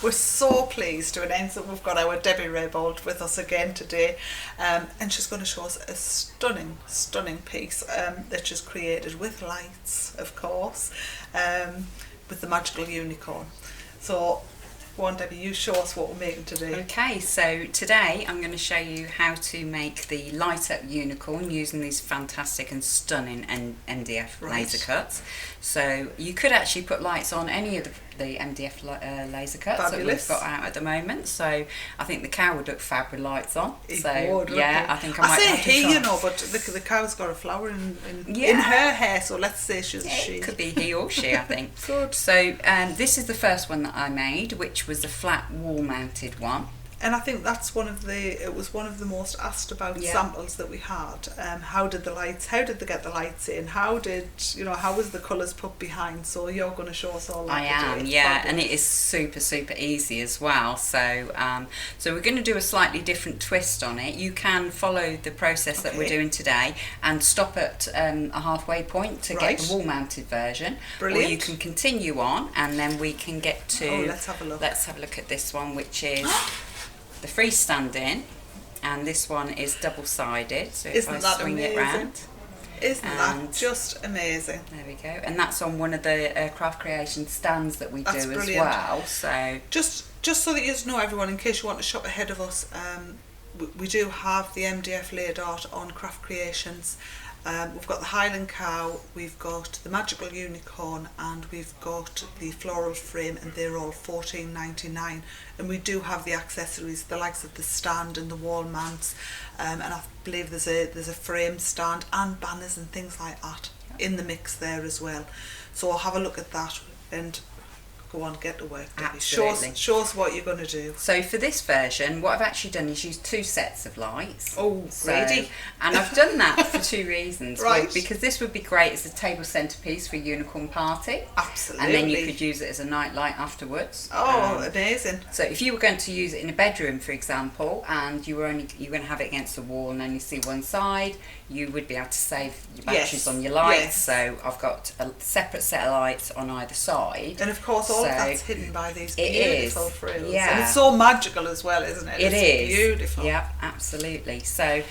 We're so pleased to announce that we've got our Debbie Raybould with us again today, and she's going to show us a stunning piece that she's created with lights, of course, with the Magical Unicorn. So, go on, Debbie, you show us what we're making today. Okay, so today I'm going to show you how to make the light up unicorn using these fantastic and stunning MDF laser cuts. So you could actually put lights on any of the MDF laser cuts Fabulous. that we've got out at the moment. So I think the cow would look fab with lights on. It So would, yeah, it? I think I might have to he, try. you know, but the cow's got a flower in her hair, so let's say she's a she. It could be he or she, I think. Good. So this is the first one that I made, which was a flat wall-mounted one. And I think that's it was one of the most asked about samples that we had. How did they get the lights in? How was the colours put behind? So you're going to show us all that. I am, yeah, and it is super easy as well. So so we're going to do a slightly different twist on it. You can follow the process that we're doing today and stop at a halfway point to get the wall mounted version. Brilliant. Or you can continue on and then we can get to let's have a look. Let's have a look at this one, which is the freestanding, and this one is double-sided, so if I swing it round. Isn't that just amazing? There we go, and that's on one of the craft creation stands that we do as well. So just so that you know, everyone, in case you want to shop ahead of us, we do have the MDF laid out on Craft Creations. We've got the Highland Cow, we've got the Magical Unicorn, and we've got the floral frame, and they're all $14.99. And we do have the accessories, the likes of the stand and the wall mounts, and I believe there's a frame stand and banners and things like that in the mix there as well. So I'll have a look at that and go on, get to work, Debbie. Absolutely. Show us what you're going to do. So for this version, what I've actually done is used 2 sets of lights. Oh, greedy. And I've done that for 2 reasons. Right. Well, because this would be great as a table centerpiece for a unicorn party. Absolutely. And then you could use it as a night light afterwards. Oh, amazing. So if you were going to use it in a bedroom, for example, and you're going to have it against the wall and only see one side, you would be able to save your batteries on your lights. Yes. So I've got a separate set of lights on either side. And of course, all of that's hidden by these beautiful frills. Yeah. And it's so magical as well, isn't it? It's beautiful. Yeah, absolutely. So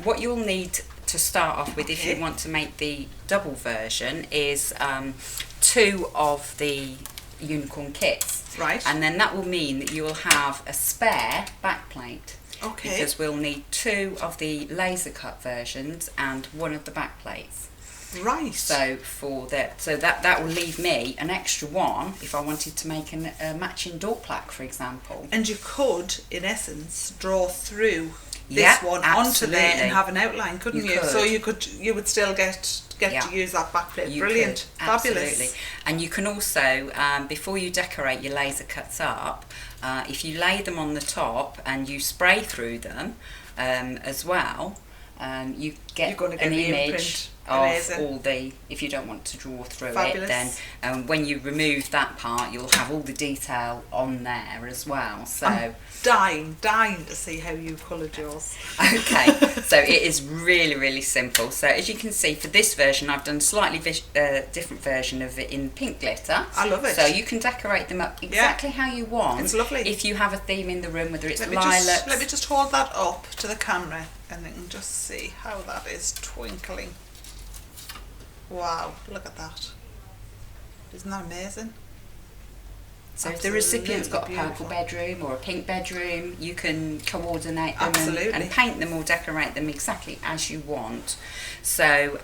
what you'll need to start off with if you want to make the double version is 2 of the unicorn kits. Right. And then that will mean that you will have a spare backplate. Okay. Because we'll need 2 of the laser cut versions and 1 of the backplates. Right. So that will leave me an extra one if I wanted to make a matching door plaque, for example. And you could, in essence, draw through this one onto there and have an outline, couldn't you? So you would still get to use that backplate. Brilliant. Fabulous. Absolutely. And you can also, before you decorate your laser cuts up, if you lay them on the top and you spray through them as well, you get an image of all the, if you don't want to draw through it, then when you remove that part, you'll have all the detail on there as well. So I'm dying to see how you coloured yours. Okay, so it is really simple. So as you can see, for this version I've done a slightly different version of it in pink glitter. I love it. So you can decorate them up exactly how you want. It's lovely. If you have a theme in the room, whether it's lilacs. Let me just hold that up to the camera and you can just see how that is twinkling. Wow, look at that. Isn't that amazing? So if the recipient's got a purple bedroom or a pink bedroom, you can coordinate them and paint them or decorate them exactly as you want. So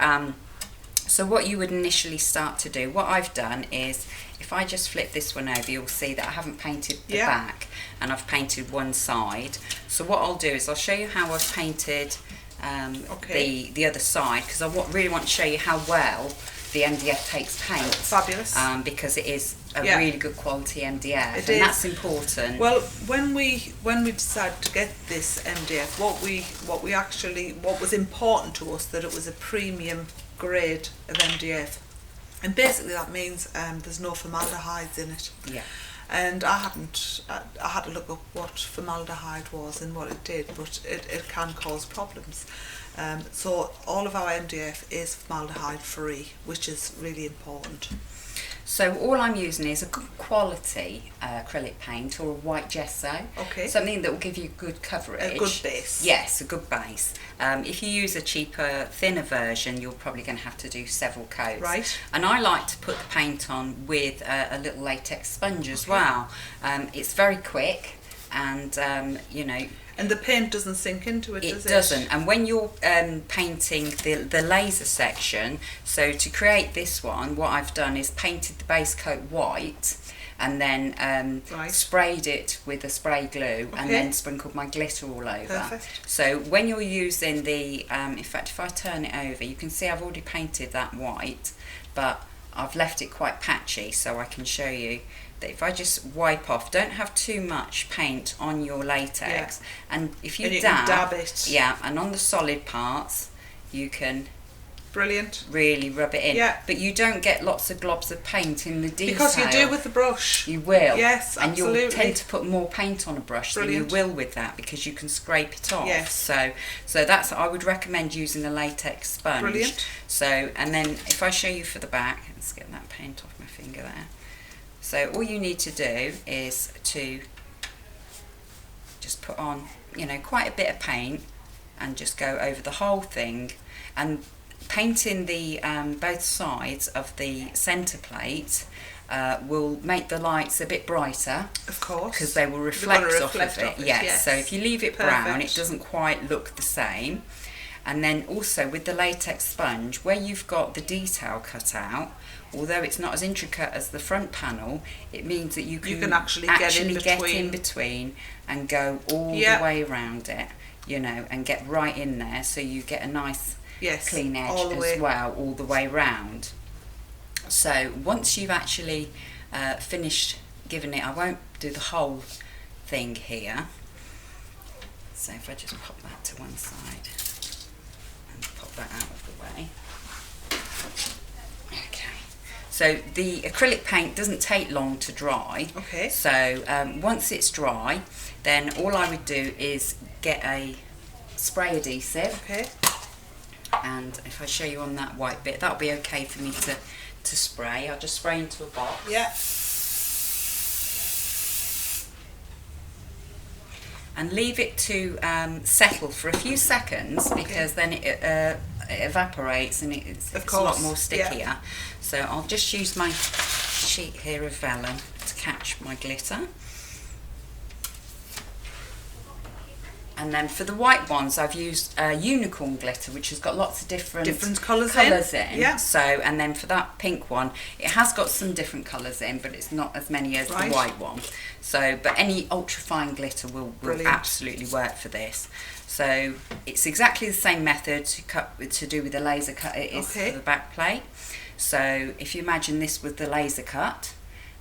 so what you would initially start to do, what I've done is, if I just flip this one over, you'll see that I haven't painted the back and I've painted one side. So what I'll do is I'll show you how I've painted the other side, because I really want to show you how well the MDF takes paint. Fabulous. Because it is a really good quality MDF, and that's important. Well, when we decided to get this MDF, what was important to us, that it was a premium grade of MDF, and basically that means there's no formaldehydes in it. Yeah. And I had to look up what formaldehyde was and what it did, but it can cause problems. So all of our MDF is formaldehyde free, which is really important. So all I'm using is a good quality acrylic paint or a white gesso. Okay. Something that will give you good coverage. A good base. Yes, a good base. If you use a cheaper, thinner version, you're probably going to have to do several coats. Right. And I like to put the paint on with a little latex sponge as well. It's very quick, and you know. And the paint doesn't sink into it, does it? It doesn't. And when you're painting the laser section, so to create this one, what I've done is painted the base coat white, and then sprayed it with a spray glue, and then sprinkled my glitter all over. Perfect. So when you're using the, in fact, if I turn it over, you can see I've already painted that white, but I've left it quite patchy, so I can show you that if I just wipe off, don't have too much paint on your latex, and if you dab it, and on the solid parts, you can brilliant really rub it in. Yeah. But you don't get lots of globs of paint in the detail. Because you do with the brush. You will. Yes, absolutely. And you'll tend to put more paint on a brush than you will with that, because you can scrape it off. Yes. So that's, I would recommend using a latex sponge. Brilliant. So, and then if I show you for the back, let's get that paint off my finger there. So all you need to do is to just put on, you know, quite a bit of paint, and just go over the whole thing, and painting the both sides of the centre plate will make the lights a bit brighter. Of course. Because they will reflect off of it. Yes. So if you leave it brown, it doesn't quite look the same. And then also with the latex sponge, where you've got the detail cut out, although it's not as intricate as the front panel, it means that you can actually get in between and go all the way around it, you know, and get right in there, so you get a nice clean edge as well all the way round. So once you've actually finished giving it, I won't do the whole thing here, so if I just pop that to one side and pop that out of the way. Okay, so the acrylic paint doesn't take long to dry. Okay. So once it's dry, then all I would do is get a spray adhesive. Okay. And if I show you on that white bit, that'll be okay for me to spray. I'll just spray into a box. Yeah. And leave it to settle for a few seconds, because then it evaporates, and it's a lot more stickier. Yeah. So I'll just use my sheet here of vellum to catch my glitter. And then for the white ones, I've used unicorn glitter, which has got lots of different colours in. Yeah. So, and then for that pink one, it has got some different colours in, but it's not as many as the white one. So, but any ultra-fine glitter will absolutely work for this. So it's exactly the same method to do with the laser cut it is for the back plate. So if you imagine this with the laser cut,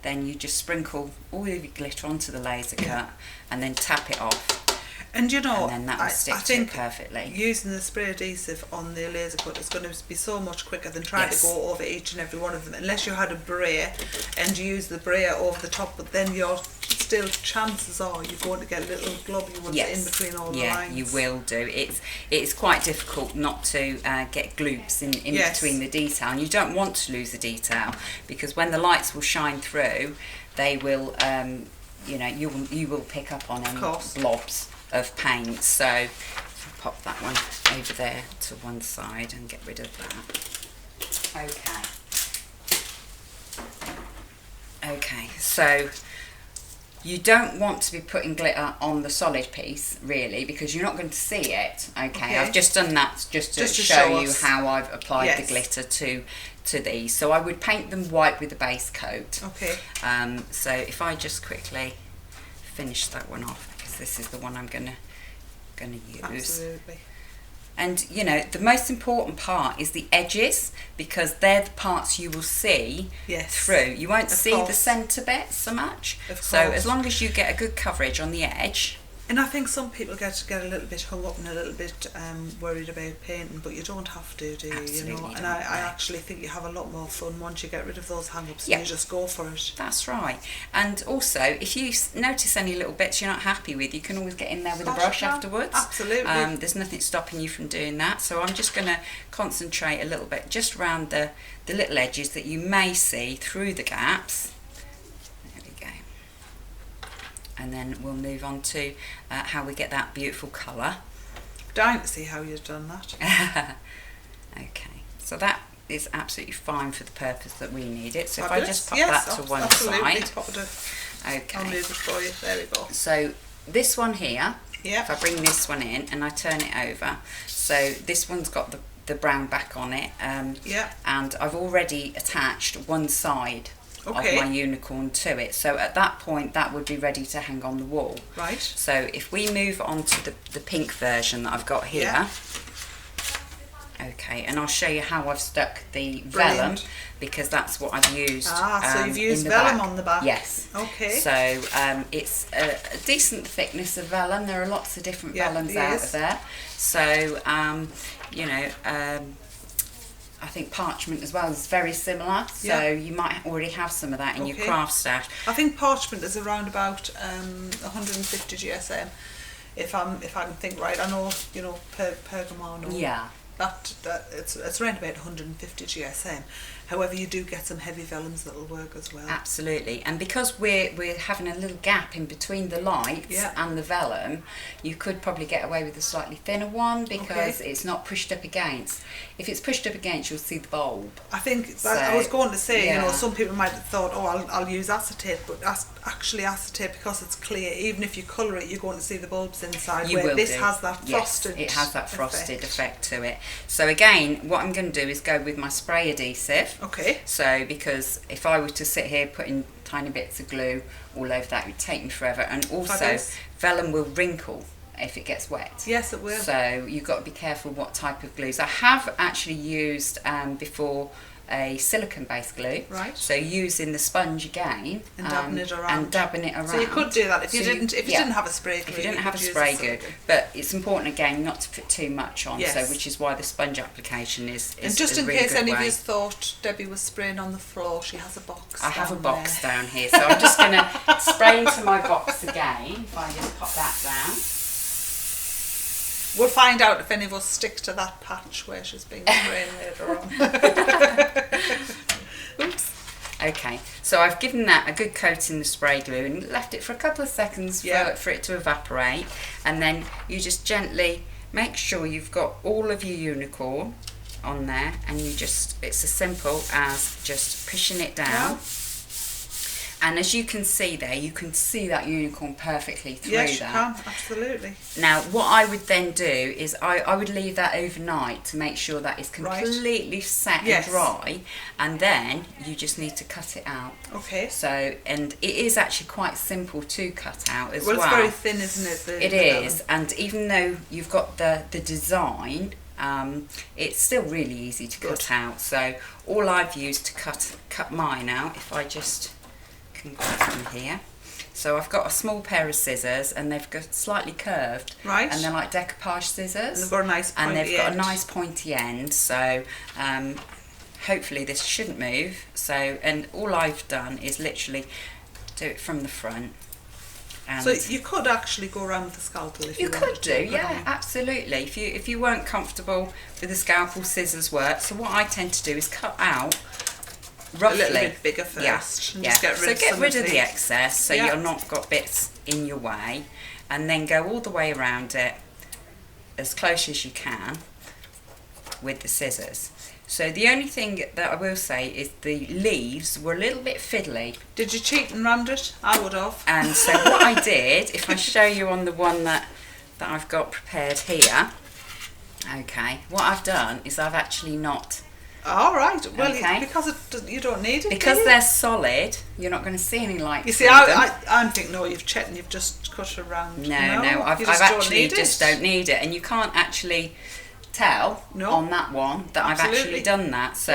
then you just sprinkle all of your glitter onto the laser cut, and then tap it off. And you know, and then that will stick to it perfectly. Using the spray adhesive on the laser cut is going to be so much quicker than trying to go over each and every one of them. Unless you had a brayer and you use the brayer over the top, but then you're still, chances are you're going to get little globby ones in between all the lines. Yeah, you will do. It's quite difficult not to get gloops in between the detail, and you don't want to lose the detail, because when the lights will shine through, they will, you know, you will pick up on any blobs of paint. So I'll pop that one over there to one side and get rid of that. Okay, so you don't want to be putting glitter on the solid piece, really, because you're not going to see it. Okay. I've just done that just to show you how I've applied the glitter to these. So I would paint them white with the base coat. Okay. So if I just quickly finish that one off, because this is the one I'm gonna use. Absolutely. And you know, the most important part is the edges, because they're the parts you will see through. You won't see the centre bit so much. So as long as you get a good coverage on the edge, And I think some people get a little bit hung up and a little bit worried about painting, but you don't have to, do you? Absolutely, you know? And I actually think you have a lot more fun once you get rid of those hang-ups and you just go for it. That's right. And also, if you notice any little bits you're not happy with, you can always get in there with a brush afterwards. Absolutely. There's nothing stopping you from doing that. So I'm just going to concentrate a little bit just around the little edges that you may see through the gaps. And then we'll move on to how we get that beautiful colour. Dying to see how you've done that. Okay, so that is absolutely fine for the purpose that we need it. So Fabulous. If I just pop that to one side. Okay. I'll move it for you. There we go. So this one here, if I bring this one in and I turn it over, so this one's got the brown back on it. And I've already attached one side of my unicorn to it, so at that point that would be ready to hang on the wall. Right. So if we move on to the pink version that I've got here, okay, and I'll show you how I've stuck the vellum, because that's what I've used. So you've used vellum on the back. Yes. Okay. So it's a decent thickness of vellum. There are lots of different vellums out there. So you know, I think parchment as well is very similar, so you might already have some of that in your craft stash. I think parchment is around about 150 GSM, if I can think right. I know, you know, Pergamon. That it's around about 150 GSM. However, you do get some heavy vellums that'll work as well. Absolutely, and because we're having a little gap in between the lights and the vellum, you could probably get away with a slightly thinner one because it's not pushed up against. If it's pushed up against, you'll see the bulb. I think I was going to say, you know, some people might have thought, oh, I'll use acetate, but actually acetate, because it's clear, even if you colour it, you're going to see the bulbs inside. You will this do. has that frosted. It has that frosted effect to it. So again, what I'm going to do is go with my spray adhesive. Okay. So because if I were to sit here putting tiny bits of glue all over that, it would take me forever. And also, vellum will wrinkle if it gets wet. Yes, it will. So you've got to be careful what type of glues. I have actually used before a silicone-based glue. Right. So using the sponge again and dabbing it around. So you could do that if you didn't have a spray glue. If you didn't have a spray glue, but it's important again not to put too much on. Yes. So which is why the sponge application is. And just in really case any way. of you thought Debbie was spraying on the floor, she has a box. I have a box down here, so I'm just going to spray into my box again. If I just pop that down. We'll find out if any of us stick to that patch where she's being sprayed later on. Oops. Okay, so I've given that a good coat in the spray glue and left it for a couple of seconds for it to evaporate, and then you just gently make sure you've got all of your unicorn on there, and you just, it's as simple as just pushing it down. And as you can see there, you can see that unicorn perfectly through that. Yes, you can, absolutely. Now, what I would then do is I would leave that overnight to make sure that it's completely set and dry, and then you just need to cut it out. Okay. So, and it is actually quite simple to cut out as well. Well, it's very thin, isn't it? It is, and even though you've got the design, it's still really easy to cut out. So all I've used to cut mine out, if I just can go from here. So I've got a small pair of scissors, and they've got slightly curved, and they're like decoupage scissors, and they've got a nice pointy and they've got a nice pointy end. So hopefully this shouldn't move. So, and all I've done is literally do it from the front. And so you could actually go around with the scalpel if you could do, yeah, absolutely. If you weren't comfortable with the scalpel, scissors work. So what I tend to do is cut out roughly a little bit bigger first. And just get rid of the excess, so you're not got bits in your way, and then go all the way around it as close as you can with the scissors. So the only thing that I will say is the leaves were a little bit fiddly. Did you cheat and round it? I would have. And so what I did, if I show you on the one that I've got prepared here, okay, what I've done is I've actually not. All right. Well, because you don't need it. Because they're solid, you're not going to see any light. You see, I'm thinking, no, you've checked and you've just cut around. No, I've actually just don't need it, and you can't actually tell on that one that I've actually done that. So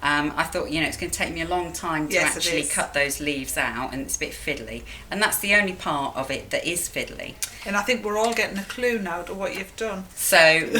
I thought, you know, it's going to take me a long time to actually cut those leaves out, and it's a bit fiddly, and that's the only part of it that is fiddly. And I think we're all getting a clue now to what you've done. So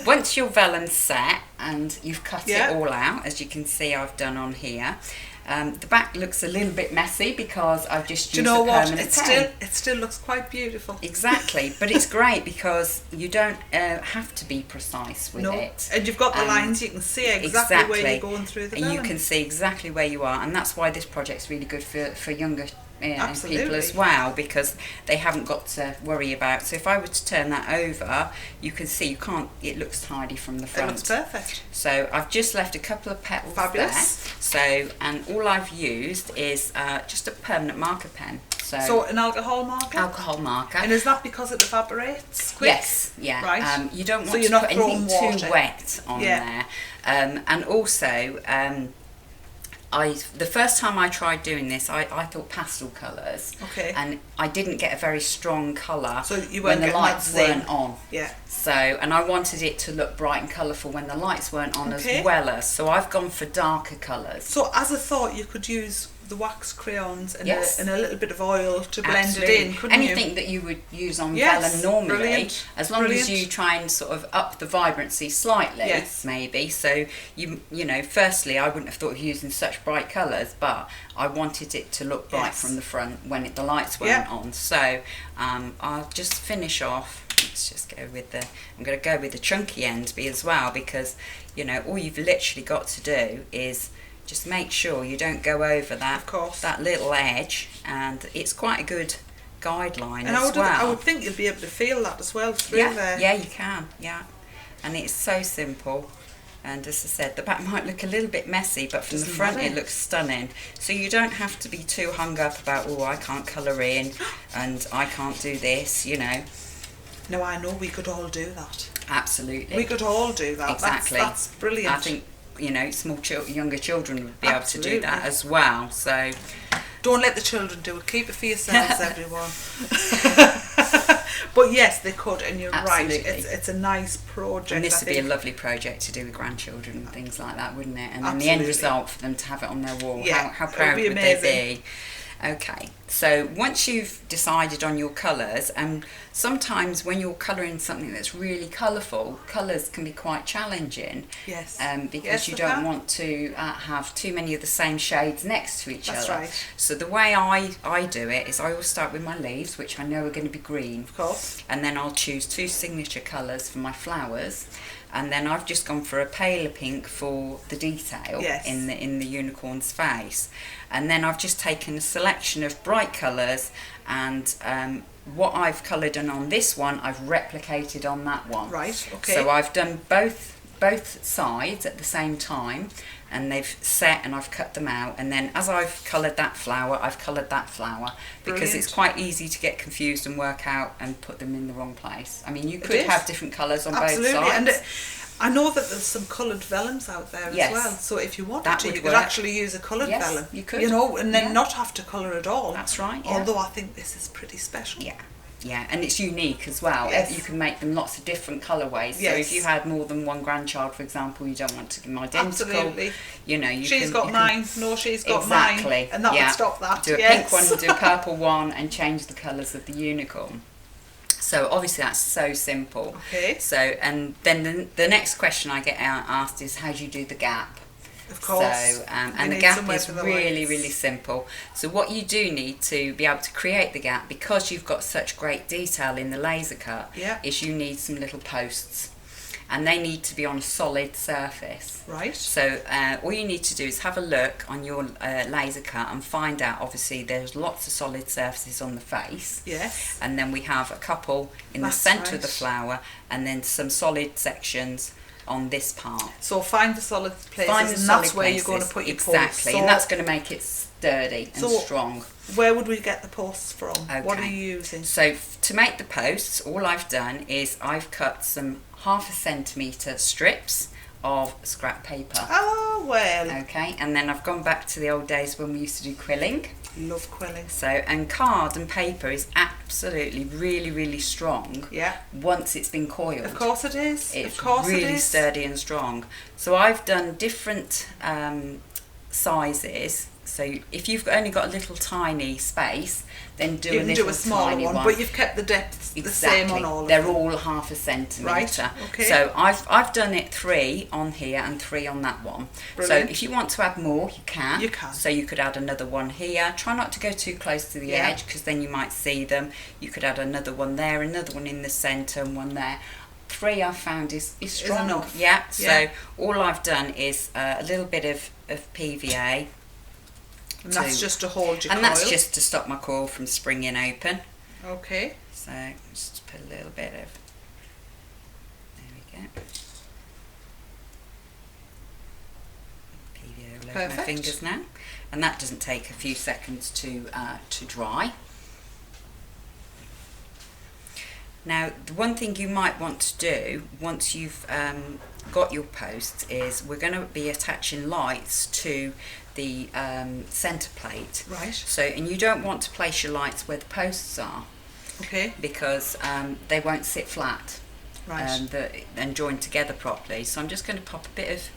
once your vellum's set and you've cut it all out, as you can see I've done on here, the back looks a little bit messy because I've just used a permanent pen. It still looks quite beautiful. Exactly, but it's great because you don't have to be precise with it. And you've got the lines, you can see exactly where you're going through the vellum. And you can see exactly where you are, and that's why this project's really good for younger Absolutely. people as well, because they haven't got to worry about. So if I were to turn that over, you can see it looks tidy from the front. It looks perfect. So I've just left a couple of petals there. So, and all I've used is just a permanent marker pen. So an alcohol marker? Alcohol marker. And is that because it evaporates quick? Yes, yeah. Right. You don't want to put anything too wet on there. And also, the first time I tried doing this, I thought pastel colours. Okay. And I didn't get a very strong colour when the lights weren't on. Yeah. So, and I wanted it to look bright and colourful when the lights weren't on as well as. So I've gone for darker colours. So as a thought, you could use the wax crayons and, and a little bit of oil to blend it in, couldn't you? Anything that you would use on vellum normally, as long as you try and sort of up the vibrancy slightly, maybe. So you know, firstly, I wouldn't have thought of using such bright colours, but I wanted it to look bright from the front when the lights weren't on. So I'll just finish off. Let's just go with I'm going to go with the chunky end as well, because you know, all you've literally got to do is just make sure you don't go over that little edge, and it's quite a good guideline as well. I would think you'll be able to feel that as well through there. Yeah, you can, and it's so simple. And as I said, the back might look a little bit messy, but from the front it looks stunning. So you don't have to be too hung up about, oh, I can't colour in and I can't do this, you know. No, I know we could all do that. Absolutely. We could all do that. Exactly. That's brilliant. I think, you know, younger children would be able to do that as well. So don't let the children do it. Keep it for yourselves, everyone. But yes, they could, and you're right. It's a nice project. And this would be a lovely project to do with grandchildren and things like that, wouldn't it? And then the end result for them to have it on their wall. How proud would they be? Okay, so once you've decided on your colours, and sometimes when you're colouring something that's really colourful, colours can be quite challenging. Yes. Because you don't want to have too many of the same shades next to each other. That's right. So the way I do it is I always start with my leaves, which I know are going to be green. Of course. And then I'll choose 2 signature colours for my flowers. And then I've just gone for a paler pink for the detail in the unicorn's face. And then I've just taken a selection of bright colours, and what I've coloured on this one, I've replicated on that one. Right, okay. So I've done both sides at the same time, and they've set, and I've cut them out, and then as I've coloured that flower, I've coloured that flower, because it's quite easy to get confused and work out and put them in the wrong place. I mean, you could have different colours on both sides. And I know that there's some coloured vellums out there as well, so if you wanted to, you could actually use a coloured vellum. You could. You know, and then not have to colour at all. That's right. Although I think this is pretty special. Yeah, and it's unique as well. You can make them lots of different colourways. So if you had more than one grandchild, for example, you don't want to give them identical. Absolutely. You know, she's got mine. No, she's got mine. And that would stop that. Do a pink one, do a purple one, and change the colours of the unicorn. So obviously that's so simple. Okay. So, and then the next question I get asked is, how do you do the gap? Of course. So, and the gap is really, really simple. So what you do need to be able to create the gap, because you've got such great detail in the laser cut, is you need some little posts. And they need to be on a solid surface. Right. So all you need to do is have a look on your laser cut and find out, obviously there's lots of solid surfaces on the face. Yes. And then we have a couple in the centre of the flower, and then some solid sections on this part. So find the solid places, and that's where you're going to put your posts. Exactly, and that's going to make it sturdy and strong. Where would we get the posts from? Okay. What are you using? So to make the posts, all I've done is I've cut some 1/2 centimetre strips of scrap paper. Oh, well. Okay, and then I've gone back to the old days when we used to do quilling. Love quilling. So, and card and paper is absolutely really, really strong. Yeah. Once it's been coiled. Of course it is. It's of course really it is. sturdy and strong. So I've done different sizes So if you've only got a little tiny space, then do you a can little do a smaller tiny one. but you've kept the depth the same on all of They're them. all 1/2 centimetre. Right, okay. So I've done it 3 on here and 3 on that one. Brilliant. So if you want to add more, you can. You can. So you could add another one here. Try not to go too close to the edge, because then you might see them. You could add another one there, another one in the centre, and one there. 3 I've found is strong enough. Yeah. So all I've done is a little bit of PVA. And that's just to hold your coil. And that's just to stop my coil from springing open. Okay. So just put a little bit of, there we go. PVA all over my fingers now. And that doesn't take a few seconds to dry. Now, the one thing you might want to do once you've got your posts is we're going to be attaching lights to the centre plate. Right. So, and you don't want to place your lights where the posts are. Okay. Because they won't sit flat. Right. And join together properly. So I'm just going to pop a bit of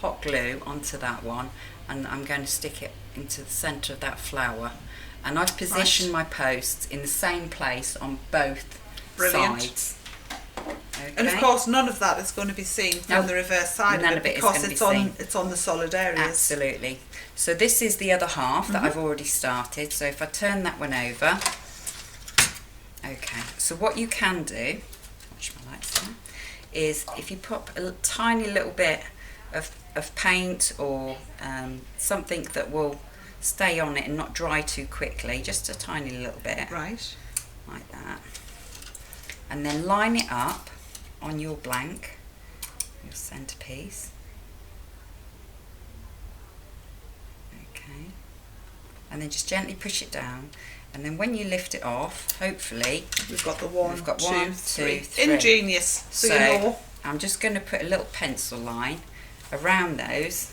hot glue onto that one, and I'm going to stick it into the centre of that flower. And I've positioned my posts in the same place on both sides. Okay. And of course none of that is going to be seen from the reverse side of it, because it's on the solid areas. Absolutely. So this is the other half that I've already started. So if I turn that one over, okay, so what you can do, watch my lights there, is if you pop a tiny little bit of paint or something that will stay on it and not dry too quickly, just a tiny little bit, right, like that, and then line it up on your blank, your centerpiece. Okay, and then just gently push it down, and then when you lift it off, hopefully we've got the one, two, three. Ingenious. So you know. I'm just going to put a little pencil line around those.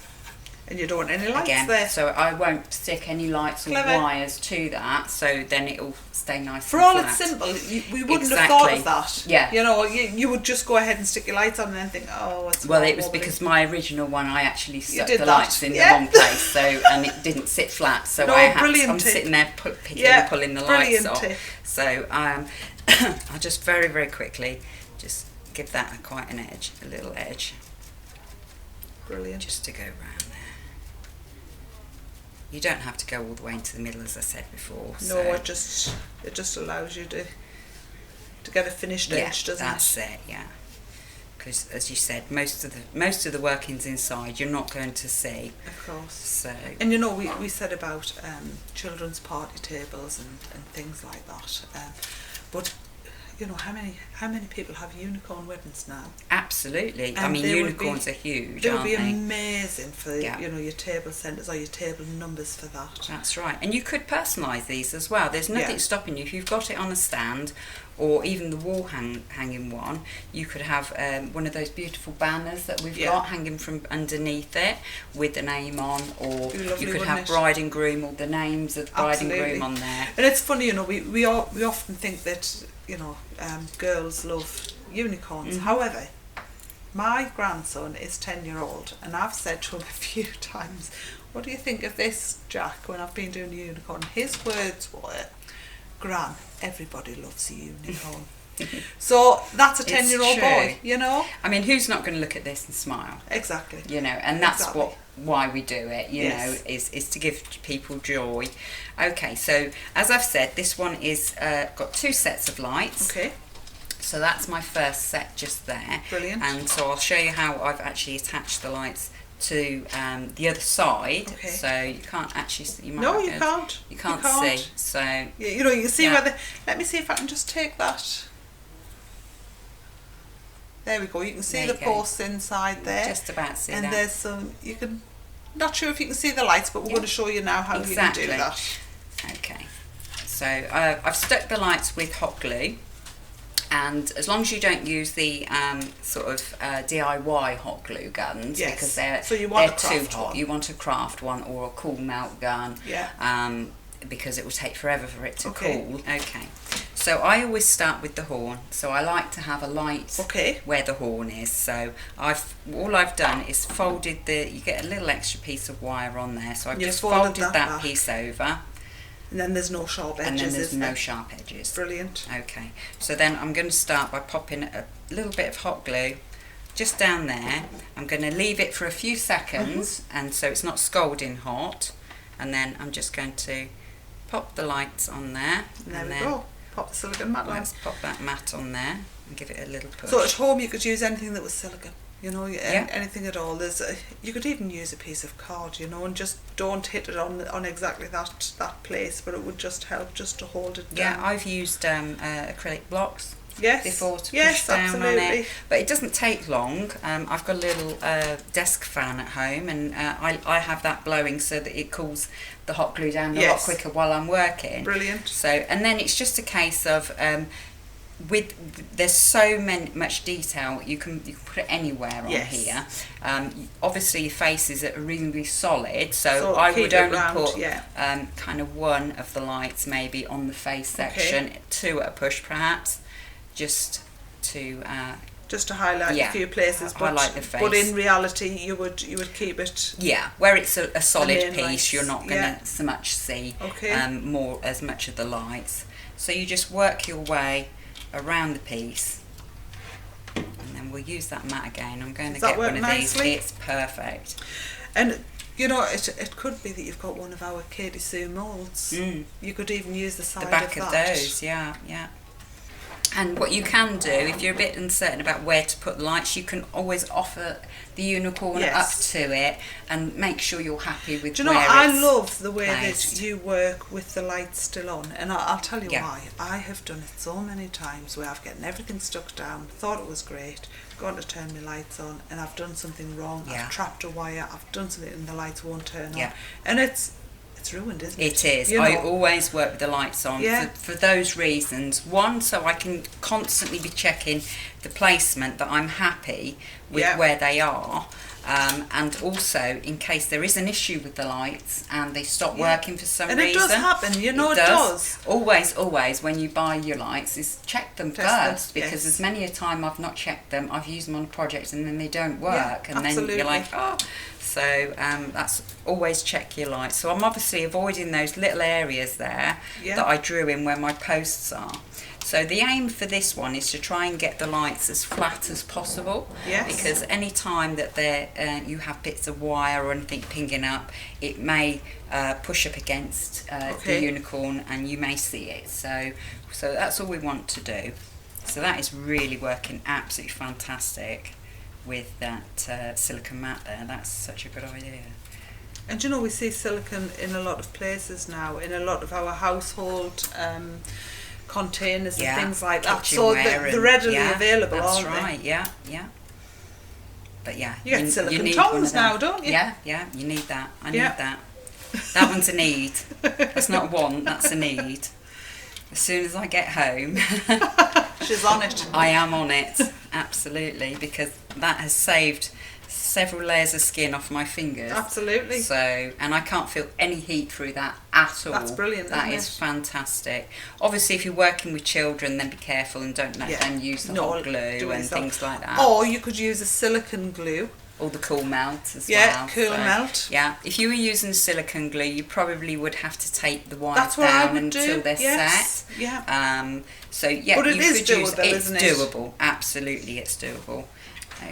And you don't want any lights again, there. so I won't stick any lights or wires to that, so then it'll stay nice For and all flat. it's simple, we wouldn't have thought of that. Yeah. You know, you would just go ahead and stick your lights on and then think, oh, it's well, it was because my original one, I actually stuck the that. lights in the wrong place, so and it didn't sit flat, so I'm sitting there picking and pulling the lights off. So I'll just very, very quickly just give that quite an edge, a little edge. Brilliant. Just to go round there. You don't have to go all the way into the middle, as I said before. No, it just allows you to get a finished edge, doesn't it? That's it. Yeah, because as you said, most of the workings inside you're not going to see. Of course. So. And you know, we said about children's party tables and things like that, but. You know, how many people have unicorn weddings now? Absolutely. And I mean, unicorns are huge, they aren't would be they? amazing for you know, your table centres or your table numbers for that. That's right. And you could personalise these as well. There's nothing stopping you. If you've got it on a stand or even the wall hanging one, you could have one of those beautiful banners that we've got hanging from underneath it with the name on, or lovely, you could have bride and groom, or the names of the bride and groom on there. And it's funny, you know, we often think that, you know, girls love unicorns. However, my grandson is 10-year-old, and I've said to him a few times, what do you think of this, Jack, when I've been doing a unicorn? His words were, Gran, everybody loves a unicorn. So that's a 10-year-old boy, you know. I mean, who's not going to look at this and smile? Exactly. You know, and that's why we do it, you know, is to give people joy. Okay, so as I've said, this one is got 2 sets of lights. Okay. So that's my first set just there. Brilliant. And so I'll show you how I've actually attached the lights to the other side. Okay. So you can't actually see. You can't. You can't see. So you know, you can see where let me see if I can just take that. There we go. You can see the posts inside there. Just about see that. And there's some. You can. Not sure if you can see the lights, but we're going to show you now how you can do that. Okay. So I've stuck the lights with hot glue. And as long as you don't use the sort of DIY hot glue guns, because they're too hot. You want a craft one or a cool melt gun, because it will take forever for it to cool. Okay, So I always start with the horn. So I like to have a light where the horn is. So all I've done is folded you get a little extra piece of wire on there. So I've just folded that piece over. And then there's no sharp edges. And then there's no sharp edges. Brilliant. Okay. So then I'm going to start by popping a little bit of hot glue just down there. I'm going to leave it for a few seconds, and so it's not scalding hot. And then I'm just going to pop the lights on there. And there we go. Pop the silicone mat on. Let's pop that mat on there and give it a little push. So at home you could use anything that was silicone. You know, anything at all. You could even use a piece of card, you know, and just don't hit it on exactly that place, but it would just help just to hold it down. Yeah, I've used acrylic blocks before to push down on it, but it doesn't take long. I've got a little desk fan at home, and I have that blowing so that it cools the hot glue down a lot quicker while I'm working. Brilliant. So, and then it's just a case of there's so much detail, you can put it anywhere on here. Obviously your faces are reasonably solid, so I would only put kind of one of the lights maybe on the face section, 2 at a push perhaps, just to highlight a few places, highlight the face. But in reality you would keep it where it's a solid piece, you're not going to so much see as much of the lights. So you just work your way around the piece, and then we'll use that mat again. I'm going to get one of these. It's perfect. And you know, it could be that you've got one of our Katie Sue moulds. You could even use the side back of those. Yeah. And what you can do, if you're a bit uncertain about where to put the lights, you can always offer the unicorn up to it and make sure you're happy with Do you know, I love the way that you work with the lights still on, and I'll tell you why. I have done it so many times where I've gotten everything stuck down, thought it was great, gone to turn my lights on, and I've done something wrong. I've trapped a wire, I've done something and the lights won't turn on. And it's ruined, isn't it? It is. You know? I always work with the lights on for those reasons. One, so I can constantly be checking the placement that I'm happy with where they are, and also in case there is an issue with the lights and they stop working for some reason. And it does happen, you know, it does. Always when you buy your lights is check them first, because there's many a time I've not checked them, I've used them on projects and then they don't work, and then you're like, oh. So that's always check your lights. So I'm obviously avoiding those little areas there that I drew in where my posts are. So the aim for this one is to try and get the lights as flat as possible. Because any time that you have bits of wire or anything pinging up, it may push up against the unicorn and you may see it. So that's all we want to do. So that is really working absolutely fantastic with that silicone mat there. That's such a good idea. And you know, we see silicone in a lot of places now, in a lot of our household containers and things like that. So they're readily available, aren't they? That's right, yeah. But you get silicone tongs now, don't you? Yeah, you need that. I need that. That one's a need. That's not a want, that's a need. As soon as I get home, she's on it. I am on it, absolutely, because that has saved several layers of skin off my fingers. Absolutely. So, and I can't feel any heat through that at all. That's brilliant. That is fantastic. Obviously, if you're working with children, then be careful and don't let them use the hot glue and things like that. Or you could use a silicone glue. Or the cool melt as well. Yeah, cool melt. Yeah, if you were using silicone glue, you probably would have to tape the wires down until they're set. Yeah. So yeah, but it is doable, isn't it? It's doable. Absolutely, it's doable.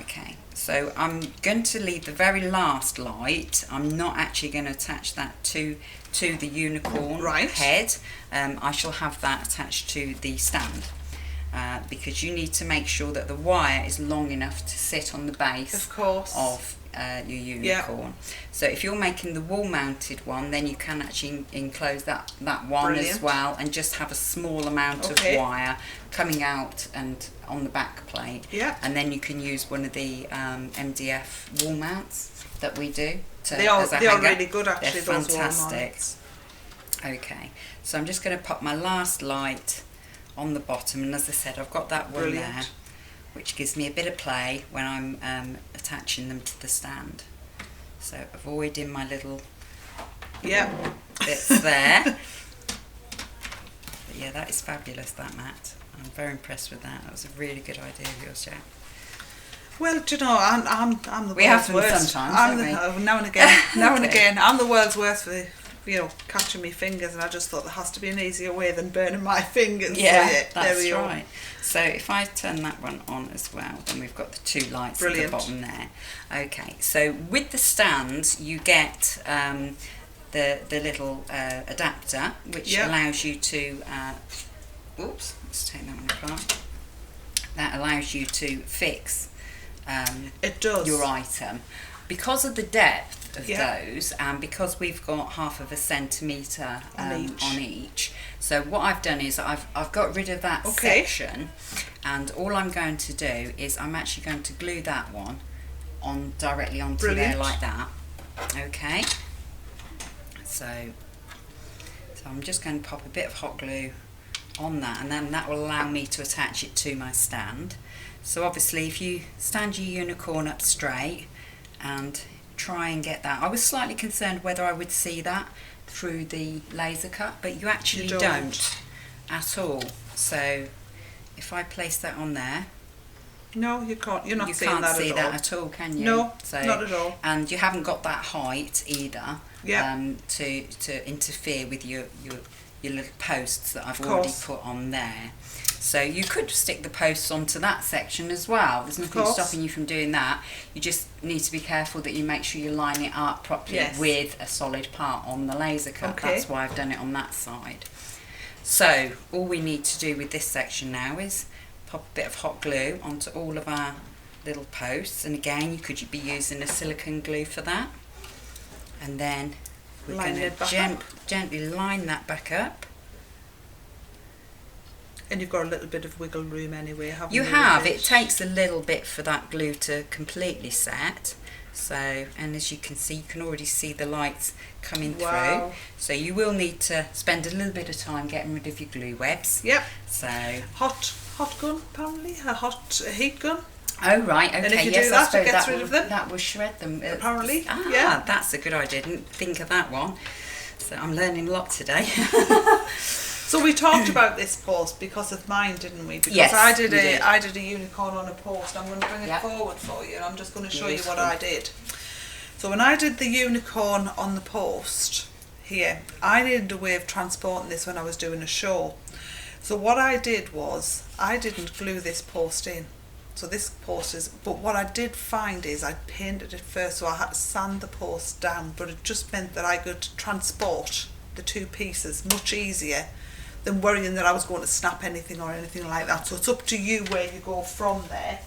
Okay, so I'm going to leave the very last light. I'm not actually going to attach that to the unicorn head. I shall have that attached to the stand. Because you need to make sure that the wire is long enough to sit on the base of your unicorn. So if you're making the wall mounted one, then you can actually enclose that one as well, and just have a small amount of wire coming out and on the back plate. And then you can use one of the MDF wall mounts that we do. They are really good, actually. They're fantastic. Those wall mounts. Okay, so I'm just going to pop my last light on the bottom, and as I said, I've got that one there, which gives me a bit of play when I'm attaching them to the stand. So avoiding my little bits there. But Yeah, that is fabulous, that mat. I'm very impressed with that. That was a really good idea of yours, Jack. Well, do you know, I'm the we world's have worst. Sometimes, Now and again, I'm the world's worst for, you know, catching my fingers, and I just thought there has to be an easier way than burning my fingers. Yeah, so, that's right. So if I turn that one on as well, then we've got the 2 lights at the bottom there. Okay, so with the stand, you get the little adapter, which allows you to. Oops, let's take that one apart. That allows you to fix. It does. Your item, because of the depth of those, and because we've got 1/2 centimetre on each. So what I've done is I've got rid of that section, and all I'm going to do is I'm actually going to glue that one on directly onto there like that. Okay. So I'm just going to pop a bit of hot glue on that, and then that will allow me to attach it to my stand. So obviously if you stand your unicorn up straight and try and get that, I was slightly concerned whether I would see that through the laser cut, but you actually don't at all. So if I place that on there, no, you can't. You're not you can't seeing see that at all, can you? No, so, not at all. And you haven't got that height either to interfere with your little posts that I've already put on there. So you could stick the posts onto that section as well. There's nothing stopping you from doing that. You just need to be careful that you make sure you line it up properly with a solid part on the laser cut. That's why I've done it on that side. So all we need to do with this section now is pop a bit of hot glue onto all of our little posts, and again you could be using a silicone glue for that, and then we're going to gently line that back up. And you've got a little bit of wiggle room anyway, haven't you? You have. It takes a little bit for that glue to completely set. So, and as you can see, you can already see the lights coming through. So you will need to spend a little bit of time getting rid of your glue webs. Yep. So hot gun, apparently, a heat gun. Oh right, okay. And if you do that, it gets rid of them. That will shred them. Apparently, that's a good idea. Didn't think of that one. So I'm learning a lot today. So we talked about this post because of mine, didn't we? Because yes, I did a unicorn on a post. I'm going to bring it forward for you, and I'm just going to show you what I did. So when I did the unicorn on the post here, I needed a way of transporting this when I was doing a show. So what I did was I didn't glue this post in. So this post is, but what I did find is I painted it first, so I had to sand the post down, but it just meant that I could transport the 2 pieces much easier than worrying that I was going to snap anything or anything like that. So it's up to you where you go from there.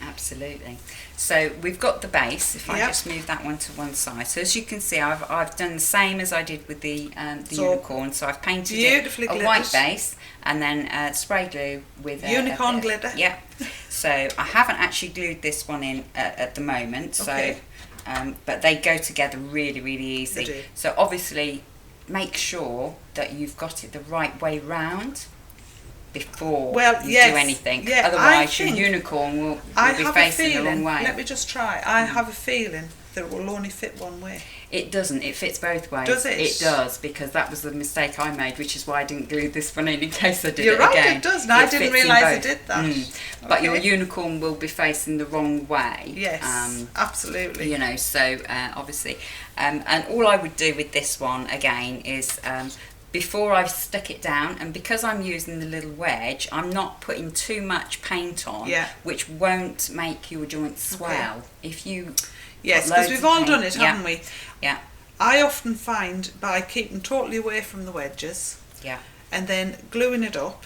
Absolutely. So we've got the base. If I just move that one to one side. So as you can see, I've done the same as I did with the unicorn. So I've painted it a white base and then spray glue with unicorn glitter. Yeah. So I haven't actually glued this one in at the moment. So, but they go together really, really easy. They do. So obviously, make sure that you've got it the right way round before you do anything. Yeah, otherwise your unicorn will be facing the wrong way. Let me just try. I have a feeling that it will only fit one way. It doesn't. It fits both ways. Does it? It does, because that was the mistake I made, which is why I didn't glue this one in case I did You're it right, again. it does. And I didn't realise it did that. But your unicorn will be facing the wrong way. Yes, absolutely. You know, so obviously. And all I would do with this one, again, is before I've stuck it down, and because I'm using the little wedge, I'm not putting too much paint on, which won't make your joint swell. If you... Yes, because we've all done it, haven't we? Yeah. I often find by keeping totally away from the wedges, and then gluing it up,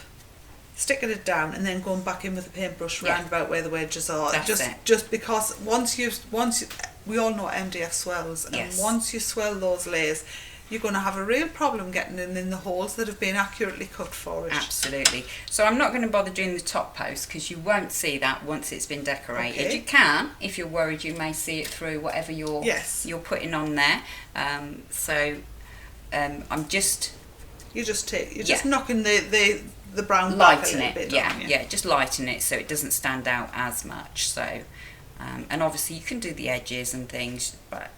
sticking it down, and then going back in with a paintbrush round about where the wedges are. Just because once we all know MDF swells, and once you swell those layers, you're going to have a real problem getting in the holes that have been accurately cut for it. Absolutely. So I'm not going to bother doing the top post because you won't see that once it's been decorated. You can, if you're worried, you may see it through whatever you're putting on there. I'm just... You're just knocking the brown back a little bit. Yeah, just lighten it so it doesn't stand out as much. So, and obviously you can do the edges and things, but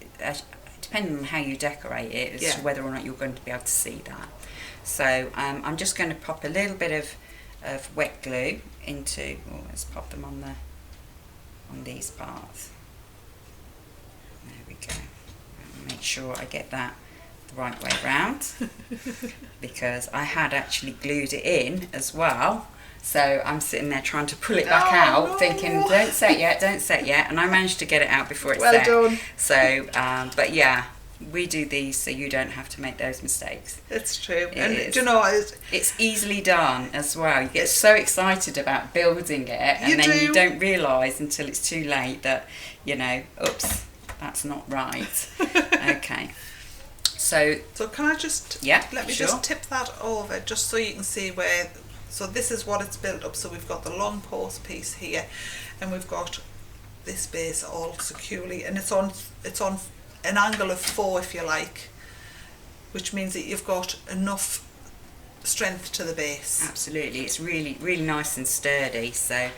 depending on how you decorate it, as to whether or not you're going to be able to see that. So I'm just going to pop a little bit of wet glue into, let's pop them on these parts. There we go. Make sure I get that the right way round because I had actually glued it in as well. So I'm sitting there trying to pull it back out, thinking, don't set yet, and I managed to get it out before it set. Well done. So, but yeah, we do these so you don't have to make those mistakes. It's true. And do you know, it's easily done as well. You get so excited about building it, and then you don't realise until it's too late that, you know, oops, that's not right. Okay. So can I just, let me just tip that over just so you can see where. So this is what it's built up. So we've got the long post piece here, and we've got this base all securely, and it's on an angle of 4, if you like, which means that you've got enough strength to the base. Absolutely, it's really, really nice and sturdy. So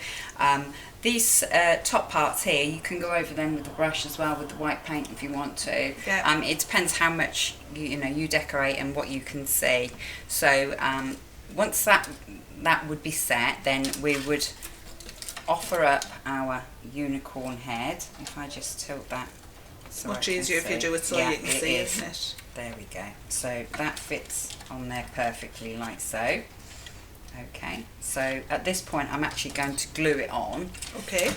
these top parts here, you can go over them with the brush as well, with the white paint if you want to. Yeah. It depends how much you decorate and what you can see. So once that would be set, then we would offer up our unicorn head. If I just tilt that, so much easier if you do it so you can see, isn't it? There we go. So that fits on there perfectly, like so. Okay, so at this point I'm actually going to glue it on.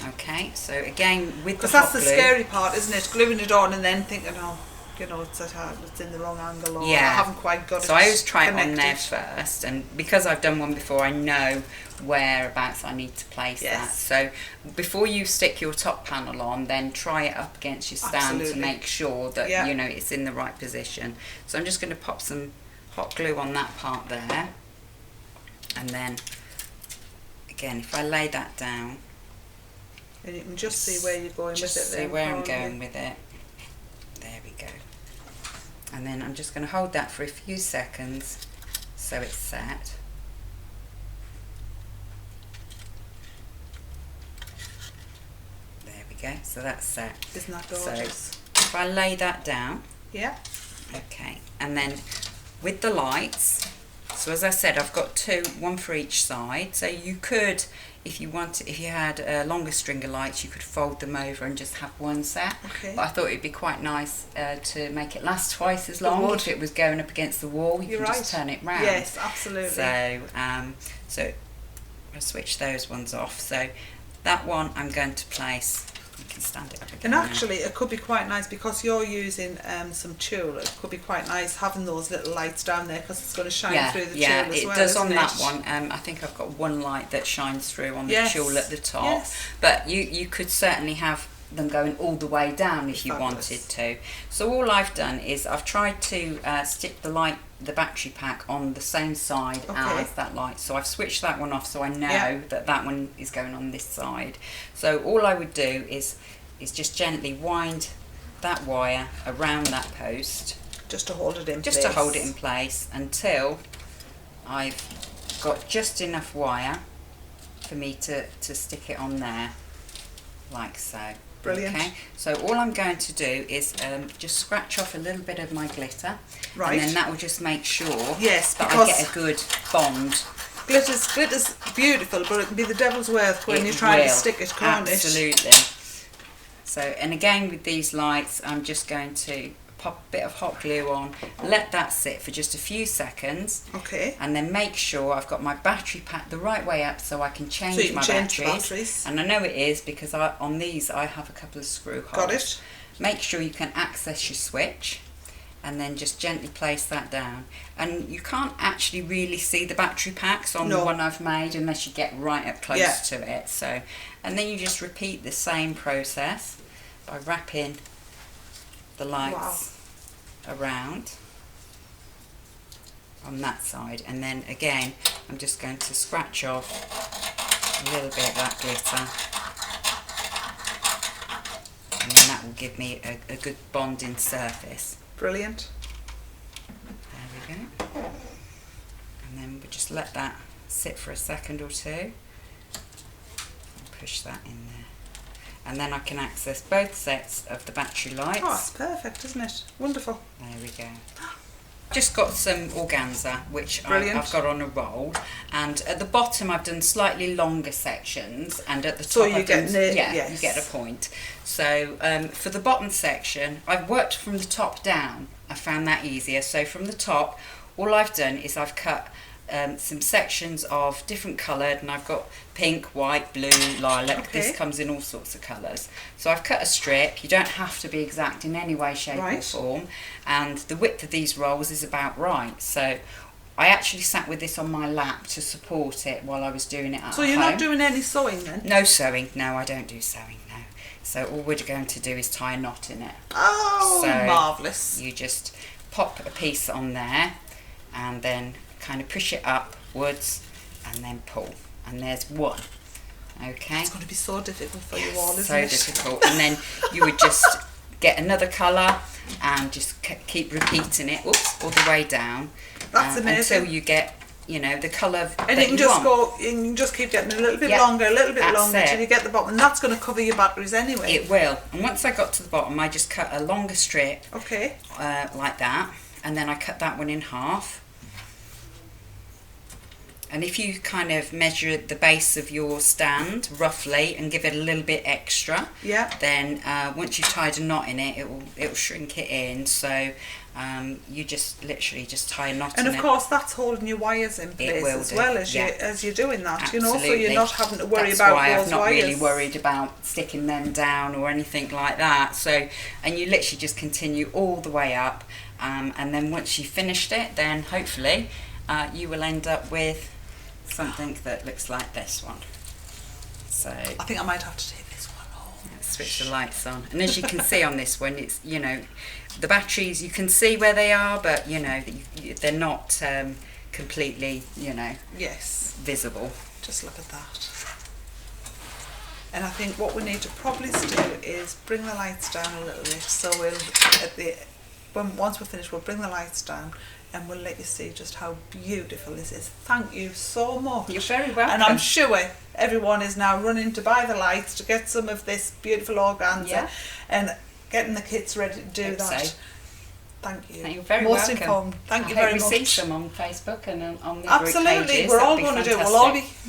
Okay, so again with the hot glue, because that's the scary part, isn't it? Gluing it on and then thinking, oh, you know, it's in the wrong angle, or I haven't quite got it. So I always try it on there first, and because I've done one before, I know whereabouts I need to place that. So before you stick your top panel on, then try it up against your stand to make sure that you know it's in the right position. So I'm just going to pop some hot glue on that part there, and then again, if I lay that down, and you can just see where you're going with it. Just see where I'm going with it. There we go. And then I'm just going to hold that for a few seconds so it's set. There we go. So that's set. Isn't that gorgeous? So if I lay that down. Yeah. Okay. And then with the lights, so as I said, I've got two, one for each side. So you could, if you had a longer string of lights, you could fold them over and just have one set. Okay. But I thought it'd be quite nice to make it last twice as long. If it was going up against the wall, you can just turn it round. Yes, absolutely. So, so I'll switch those ones off. So that one I'm going to place. You can stand it up again. And actually, it could be quite nice because you're using some tulle. It could be quite nice having those little lights down there because it's going to shine through the tulle as well. Yeah, it does on that one. I think I've got one light that shines through on the tulle at the top. Yes. But you could certainly have them going all the way down if you wanted to. So all I've done is I've tried to stick the battery pack on the same side as that light. So I've switched that one off so I know that one is going on this side. So all I would do is just gently wind that wire around that post. Just to hold it in place. Just to hold it in place until I've got just enough wire for me to stick it on there, like so. Brilliant. Okay, so all I'm going to do is just scratch off a little bit of my glitter, right, and then that will just make sure that I get a good bond. Glitter's beautiful, but it can be the devil's work when you're trying to stick it, can't it? Absolutely. So, and again with these lights, I'm just going to pop a bit of hot glue on, let that sit for just a few seconds, and then make sure I've got my battery pack the right way up so I can change my batteries. And I know it is because on these I have a couple of screw holes. Got it. Make sure you can access your switch, and then just gently place that down. And you can't actually really see the battery packs on the one I've made unless you get right up close to it. So, and then you just repeat the same process by wrapping the lights around on that side, and then again I'm just going to scratch off a little bit of that glitter, and then that will give me a good bonding surface. Brilliant. There we go. And then we just let that sit for a second or two and push that in there. And then I can access both sets of the battery lights. Oh, it's perfect, isn't it? Wonderful. There we go. just got some organza, which I've got on a roll, and at the bottom I've done slightly longer sections, and at the top so you get yes. you get a point. So for the bottom section, I've worked from the top down. I found that easier. So from the top, all I've done is I've cut some sections of different coloured, and I've got pink, white, blue, lilac. Okay. This comes in all sorts of colours. So I've cut a strip. You don't have to be exact in any way, shape or form, and the width of these rolls is about right. So I actually sat with this on my lap to support it while I was doing it at home. So you're not doing any sewing then? No sewing. No, I don't do sewing, no. So all we're going to do is tie a knot in it. Oh, so marvellous. You just pop a piece on there and then kind of push it upwards and then pull, and there's one. Okay, it's going to be so difficult for you all, isn't so it? So difficult. And then you would just get another colour and just keep repeating it all the way down. That's amazing. Until you get, you know, the colour and you can just want. You can just keep getting a little bit longer, a little bit longer until you get the bottom, and that's going to cover your batteries anyway. It will. And once I got to the bottom, I just cut a longer strip, okay, like that, and then I cut that one in half. And if you kind of measure the base of your stand roughly and give it a little bit extra, then once you've tied a knot in it, it'll shrink it in. So you just literally just tie a knot in it. And of course that's holding your wires in place as well as you're doing that. Absolutely. You know, so you're not having to worry That's about why those I've not wires. really worried about sticking them down or anything like that. So, and you literally just continue all the way up, and then once you've finished it, then hopefully you will end up with something that looks like this one. So I think I might have to take this one home. Switch the lights on, and as you can see on this one, it's, you know, the batteries, you can see where they are, but you know they're not completely, you know, visible. Just look at that. And I think what we need to probably do is bring the lights down a little bit. So once we're finished, we'll bring the lights down and we'll let you see just how beautiful this is. Thank you so much. You're very welcome. And I'm sure everyone is now running to buy the lights to get some of this beautiful organza and getting the kits ready to do that. So. Thank you. You're very Most welcome. informed. Thank you very much. We see some on Facebook and on the Absolutely, pages. We're all going to do it.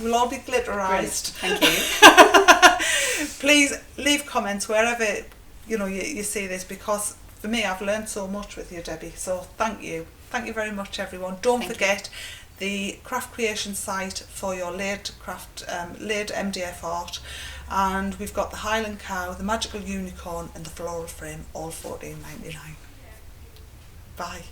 We'll all be glitterized. Thank you. Please leave comments wherever you see this, because for me, I've learned so much with you, Debbie. So thank you. Thank you very much, everyone. Don't forget the craft creation site for your laid MDF art, and we've got the Highland Cow, the Magical Unicorn, and the floral frame, all $14.99. Bye.